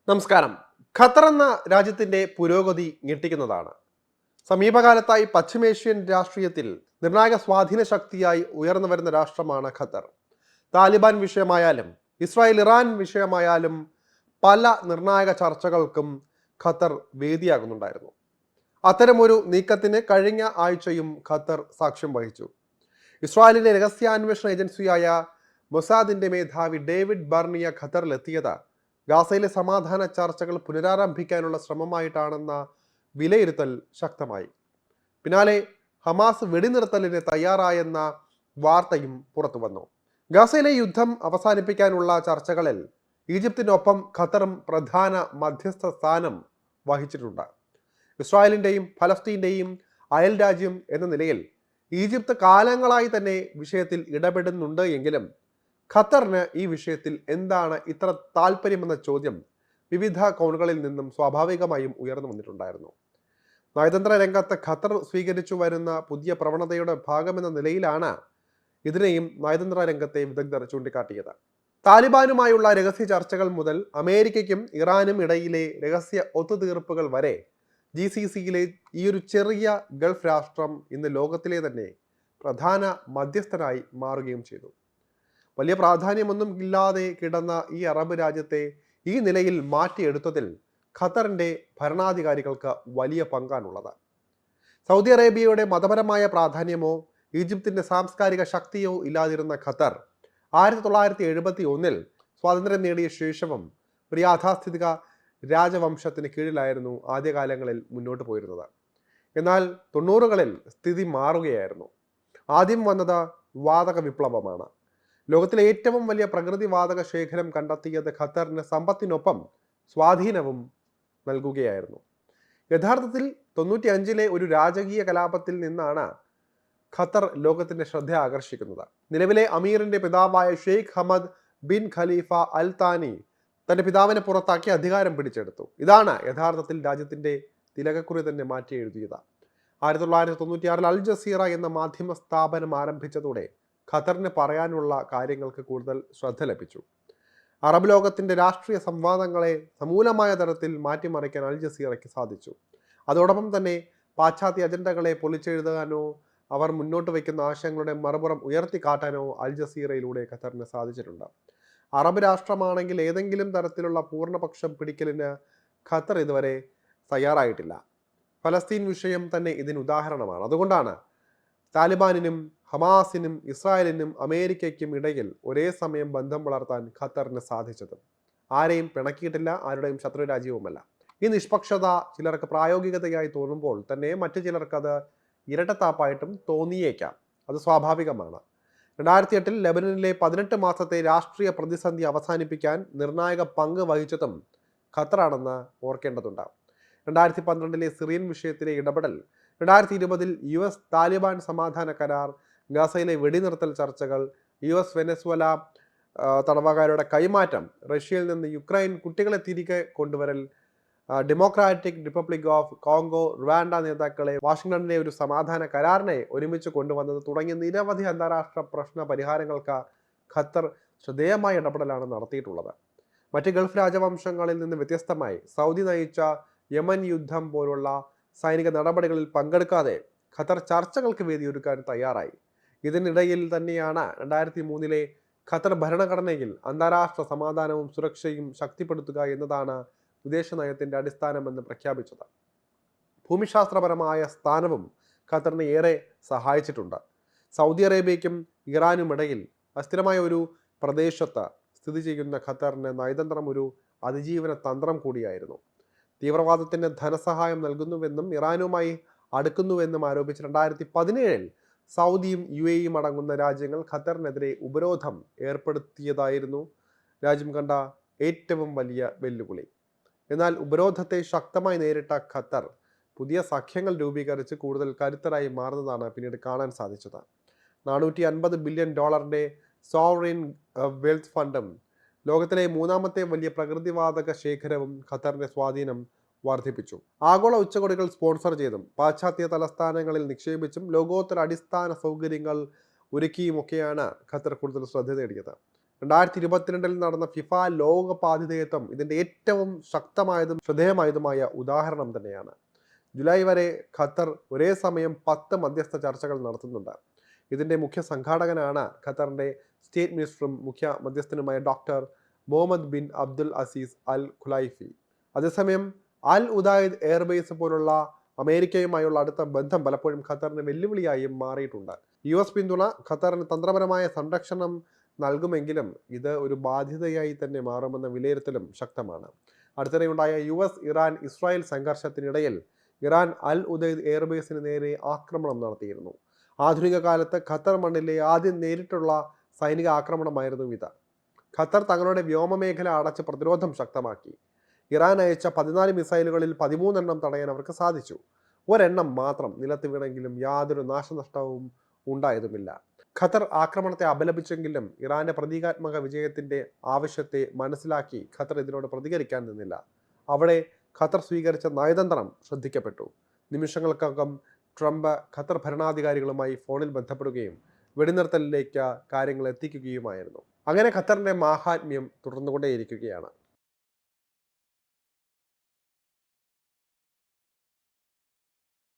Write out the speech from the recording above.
നമസ്കാരം. ഖത്തർ എന്ന രാജ്യത്തിന്റെ പുരോഗതി ഞെട്ടിക്കുന്നതാണ്. സമീപകാലത്തായി പശ്ചിമേഷ്യൻ രാഷ്ട്രീയത്തിൽ നിർണായക സ്വാധീന ശക്തിയായി ഉയർന്നു വരുന്ന രാഷ്ട്രമാണ് ഖത്തർ. താലിബാൻ വിഷയമായാലും ഇസ്രായേൽ ഇറാൻ വിഷയമായാലും പല നിർണായക ചർച്ചകൾക്കും ഖത്തർ വേദിയാകുന്നുണ്ടായിരുന്നു. അത്തരമൊരു നീക്കത്തിന് കഴിഞ്ഞ ആഴ്ചയും ഖത്തർ സാക്ഷ്യം വഹിച്ചു. ഇസ്രായേലിന്റെ രഹസ്യാന്വേഷണ ഏജൻസിയായ മൊസാദിന്റെ മേധാവി ഡേവിഡ് ബർണിയ ഖത്തറിലെത്തിയത് ഗാസയിലെ സമാധാന ചർച്ചകൾ പുനരാരംഭിക്കാനുള്ള ശ്രമമായിട്ടാണെന്ന വിലയിരുത്തൽ ശക്തമായി. പിന്നാലെ ഹമാസ് വെടിനിർത്തലിന് തയ്യാറായെന്ന വാർത്തയും പുറത്തു വന്നു. ഗാസയിലെ യുദ്ധം അവസാനിപ്പിക്കാനുള്ള ചർച്ചകളിൽ ഈജിപ്തിനൊപ്പം ഖത്തറും പ്രധാന മധ്യസ്ഥ സ്ഥാനം വഹിച്ചിട്ടുണ്ട്. ഇസ്രായേലിൻ്റെയും ഫലസ്തീൻ്റെയും അയൽ രാജ്യം എന്ന നിലയിൽ ഈജിപ്ത് കാലങ്ങളായി തന്നെ വിഷയത്തിൽ ഇടപെടുന്നുണ്ട് എങ്കിലും ഖത്തറിന് ഈ വിഷയത്തിൽ എന്താണ് ഇത്ര താല്പര്യമെന്ന ചോദ്യം വിവിധ കോണുകളിൽ നിന്നും സ്വാഭാവികമായും ഉയർന്നു വന്നിട്ടുണ്ടായിരുന്നു. നയതന്ത്ര രംഗത്ത് ഖത്തർ സ്വീകരിച്ചു വരുന്ന പുതിയ പ്രവണതയുടെ ഭാഗമെന്ന നിലയിലാണ് ഇതിനെയും നയതന്ത്ര രംഗത്തെ വിദഗ്ധർ ചൂണ്ടിക്കാട്ടിയത്. താലിബാനുമായുള്ള രഹസ്യ ചർച്ചകൾ മുതൽ അമേരിക്കയ്ക്കും ഇറാനും ഇടയിലെ രഹസ്യ ഒത്തുതീർപ്പുകൾ വരെ GCCയിലെ ഈ ഒരു ചെറിയ ഗൾഫ് രാഷ്ട്രം ഇന്ന് ലോകത്തിലെ തന്നെ പ്രധാന മധ്യസ്ഥനായി മാറുകയും ചെയ്തു. വലിയ പ്രാധാന്യമൊന്നും ഇല്ലാതെ കിടന്ന ഈ അറബ് രാജ്യത്തെ ഈ നിലയിൽ മാറ്റിയെടുത്തതിൽ ഖത്തറിൻ്റെ ഭരണാധികാരികൾക്ക് വലിയ പങ്കാണുള്ളത്. സൗദി അറേബ്യയുടെ മതപരമായ പ്രാധാന്യമോ ഈജിപ്തിൻ്റെ സാംസ്കാരിക ശക്തിയോ ഇല്ലാതിരുന്ന ഖത്തർ 1971 സ്വാതന്ത്ര്യം നേടിയ ശേഷവും ഒരു യാഥാസ്ഥിതിക രാജവംശത്തിന് കീഴിലായിരുന്നു ആദ്യകാലങ്ങളിൽ മുന്നോട്ട് പോയിരുന്നത്. എന്നാൽ 90കളിൽ സ്ഥിതി മാറുകയായിരുന്നു. ആദ്യം വന്നത് വാതക വിപ്ലവമാണ്. ലോകത്തിലെ ഏറ്റവും വലിയ പ്രകൃതി വാതക ശേഖരം കണ്ടെത്തിയത് ഖത്തറിന് സമ്പത്തിനൊപ്പം സ്വാധീനവും നൽകുകയായിരുന്നു. യഥാർത്ഥത്തിൽ 95 ഒരു രാജകീയ കലാപത്തിൽ നിന്നാണ് ഖത്തർ ലോകത്തിന്റെ ശ്രദ്ധ ആകർഷിക്കുന്നത്. നിലവിലെ അമീറിന്റെ പിതാവായ ഷെയ്ഖ് ഹമദ് ബിൻ ഖലീഫ അൽ താനി തന്റെ പിതാവിനെ പുറത്താക്കി അധികാരം പിടിച്ചെടുത്തു. ഇതാണ് യഥാർത്ഥത്തിൽ രാജ്യത്തിന്റെ തിലകക്കുറി തന്നെ മാറ്റി എഴുതിയത്. 1996 അൽ ജസീറ എന്ന മാധ്യമ സ്ഥാപനം ആരംഭിച്ചതോടെ ഖത്തറിന് പറയാനുള്ള കാര്യങ്ങൾക്ക് കൂടുതൽ ശ്രദ്ധ ലഭിച്ചു. അറബ് ലോകത്തിന്റെ രാഷ്ട്രീയ സംവാദങ്ങളെ സമൂലമായ തരത്തിൽ മാറ്റിമറിക്കാൻ അൽ ജസീറയ്ക്ക് സാധിച്ചു. അതോടൊപ്പം തന്നെ പാശ്ചാത്യ അജണ്ടകളെ പൊളിച്ചെഴുതാനോ അവർ മുന്നോട്ട് വയ്ക്കുന്ന ആശയങ്ങളുടെ മറുപുറം ഉയർത്തിക്കാട്ടാനോ അൽ ജസീറയിലൂടെ ഖത്തറിന് സാധിച്ചിട്ടുണ്ട്. അറബ് രാഷ്ട്രമാണെങ്കിൽ ഏതെങ്കിലും തരത്തിലുള്ള പൂർണ്ണപക്ഷം പിടിക്കലിന് ഖത്തർ ഇതുവരെ തയ്യാറായിട്ടില്ല. ഫലസ്തീൻ വിഷയം തന്നെ ഇതിന് ഉദാഹരണമാണ്. അതുകൊണ്ടാണ് താലിബാനിനും ഹമാസിനും ഇസ്രായേലിനും അമേരിക്കയ്ക്കും ഇടയിൽ ഒരേ സമയം ബന്ധം വളർത്താൻ ഖത്തറിന് സാധിച്ചത്. ആരെയും പിണക്കിയിട്ടില്ല, ആരുടെയും ശത്രു രാജ്യവുമല്ല. ഈ നിഷ്പക്ഷത ചിലർക്ക് പ്രായോഗികതയായി തോന്നുമ്പോൾ തന്നെ മറ്റു ചിലർക്ക് അത് ഇരട്ടത്താപ്പായിട്ടും തോന്നിയേക്കാം. അത് സ്വാഭാവികമാണ്. 2008 ലെബനനിലെ 18 മാസത്തെ രാഷ്ട്രീയ പ്രതിസന്ധി അവസാനിപ്പിക്കാൻ നിർണായക പങ്ക് വഹിച്ചതും ഖത്തറാണെന്ന് ഓർക്കേണ്ടതുണ്ട്. 2012 സിറിയൻ വിഷയത്തിലെ ഇടപെടൽ, 2020 US താലിബാൻ സമാധാന കരാർ, ഗാസയിലെ വെടിനിർത്തൽ ചർച്ചകൾ, US വെനസ്വേല തടവുകാരുടെ കൈമാറ്റം, റഷ്യയിൽ നിന്ന് യുക്രൈൻ കുട്ടികളെ തിരികെ കൊണ്ടുവരൽ, Democratic Republic of Congo Rwanda നേതാക്കളെ വാഷിംഗ്ടണിലെ ഒരു സമാധാന കരാറിനെ ഒരുമിച്ച് കൊണ്ടുവന്നത് തുടങ്ങിയ നിരവധി അന്താരാഷ്ട്ര പ്രശ്ന പരിഹാരങ്ങൾക്ക് ഖത്തർ ശ്രദ്ധേയമായ ഇടപെടലാണ് നടത്തിയിട്ടുള്ളത്. മറ്റ് ഗൾഫ് രാജവംശങ്ങളിൽ നിന്ന് വ്യത്യസ്തമായി സൗദി നയിച്ച യമൻ യുദ്ധം പോലുള്ള സൈനിക നടപടികളിൽ പങ്കെടുക്കാതെ ഖത്തർ ചർച്ചകൾക്ക് വേദിയൊരുക്കാൻ തയ്യാറായി. ഇതിനിടയിൽ തന്നെയാണ് 2003 ഖത്തർ ഭരണഘടനയിൽ അന്താരാഷ്ട്ര സമാധാനവും സുരക്ഷയും ശക്തിപ്പെടുത്തുക എന്നതാണ് വിദേശ നയത്തിന്റെ അടിസ്ഥാനമെന്ന് പ്രഖ്യാപിച്ചത്. ഭൂമിശാസ്ത്രപരമായ സ്ഥാനവും ഖത്തറിനെ ഏറെ സഹായിച്ചിട്ടുണ്ട്. സൗദി അറേബ്യയ്ക്കും ഇറാനും ഇടയിൽ അസ്ഥിരമായ ഒരു പ്രദേശത്ത് സ്ഥിതി ചെയ്യുന്ന ഖത്തറിന് നയതന്ത്രം ഒരു അതിജീവന തന്ത്രം കൂടിയായിരുന്നു. തീവ്രവാദത്തിന് ധനസഹായം നൽകുന്നുവെന്നും ഇറാനുമായി അടുക്കുന്നുവെന്നും ആരോപിച്ച് 2017 സൗദിയും UAEയും അടങ്ങുന്ന രാജ്യങ്ങൾ ഖത്തറിനെതിരെ ഉപരോധം ഏർപ്പെടുത്തിയതായിരുന്നു രാജ്യം കണ്ട ഏറ്റവും വലിയ വെല്ലുവിളി. എന്നാൽ ഉപരോധത്തെ ശക്തമായി നേരിട്ട ഖത്തർ പുതിയ സഖ്യങ്ങൾ രൂപീകരിച്ച് കൂടുതൽ കരുത്തരായി മാറുന്നതാണ് പിന്നീട് കാണാൻ സാധിച്ചത്. $450 ബില്യൺ സോവറിൻ വെൽത്ത് ഫണ്ടും ലോകത്തിലെ 3ാമത്തെ വലിയ പ്രകൃതിവാതക ശേഖരവും ഖത്തറിന്റെ സ്വാധീനം വർദ്ധിപ്പിച്ചു. ആഗോള ഉച്ചകോടികൾ സ്പോൺസർ ചെയ്തും പാശ്ചാത്യ തലസ്ഥാനങ്ങളിൽ നിക്ഷേപിച്ചും ലോകോത്തര അടിസ്ഥാന സൗകര്യങ്ങൾ ഒരുക്കിയുമൊക്കെയാണ് ഖത്തർ കൂടുതൽ ശ്രദ്ധ നേടിയത്. 2022 നടന്ന ഫിഫ ലോകകപ്പ് ആതിഥേയത്വം ഇതിൻ്റെ ഏറ്റവും ശക്തമായതും ശ്രദ്ധേയമായതുമായ ഉദാഹരണം തന്നെയാണ്. ജൂലൈ വരെ ഖത്തർ ഒരേ സമയം 10 മധ്യസ്ഥ ചർച്ചകൾ നടത്തുന്നുണ്ട്. ഇതിൻ്റെ മുഖ്യ സംഘാടകനാണ് ഖത്തറിൻ്റെ സ്റ്റേറ്റ് മിനിസ്റ്ററും മുഖ്യ മധ്യസ്ഥനുമായ doctor Muhammad bin Abdul Aziz Al Khulaifi. അതേസമയം അൽ ഉദായിദ് എയർബേസ് പോലുള്ള അമേരിക്കയുമായുള്ള അടുത്ത ബന്ധം പലപ്പോഴും ഖത്തറിന് വെല്ലുവിളിയായും മാറിയിട്ടുണ്ട്. US പിന്തുണ ഖത്തറിന് തന്ത്രപരമായ സംരക്ഷണം നൽകുമെങ്കിലും ഇത് ഒരു ബാധ്യതയായി തന്നെ മാറുമെന്ന വിലയിരുത്തലും ശക്തമാണ്. അടുത്തിടെയുണ്ടായ US ഇറാൻ ഇസ്രായേൽ സംഘർഷത്തിനിടയിൽ ഇറാൻ അൽ ഉദൈദ് എയർബേസിന് നേരെ ആക്രമണം നടത്തിയിരുന്നു. ആധുനിക കാലത്ത് ഖത്തർ മണ്ണിലെ ആദ്യം നേരിട്ടുള്ള സൈനിക ആക്രമണമായിരുന്നു ഇത്. ഖത്തർ തങ്ങളുടെ വ്യോമമേഖല അടച്ച് പ്രതിരോധം ശക്തമാക്കി. ഇറാൻ അയച്ച 14 മിസൈലുകളിൽ 13 എണ്ണം തടയാൻ അവർക്ക് സാധിച്ചു. ഒരെണ്ണം മാത്രം നിലത്ത് വീണെങ്കിലും യാതൊരു നാശനഷ്ടവും ഉണ്ടായതുമില്ല. ഖത്തർ ആക്രമണത്തെ അപലപിച്ചെങ്കിലും ഇറാന്റെ പ്രതീകാത്മക വിജയത്തിന്റെ ആവശ്യത്തെ മനസ്സിലാക്കി ഖത്തർ ഇതിനോട് പ്രതികരിക്കാൻ നിന്നില്ല. അവിടെ ഖത്തർ സ്വീകരിച്ച നയതന്ത്രം ശ്രദ്ധിക്കപ്പെട്ടു. നിമിഷങ്ങൾക്കകം ട്രംപ് ഖത്തർ ഭരണാധികാരികളുമായി ഫോണിൽ ബന്ധപ്പെടുകയും വെടിനിർത്തലിലേക്ക് കാര്യങ്ങൾ എത്തിക്കുകയുമായിരുന്നു. അങ്ങനെ ഖത്തറിന്റെ മാഹാത്മ്യം തുടർന്നുകൊണ്ടേയിരിക്കുകയാണ്.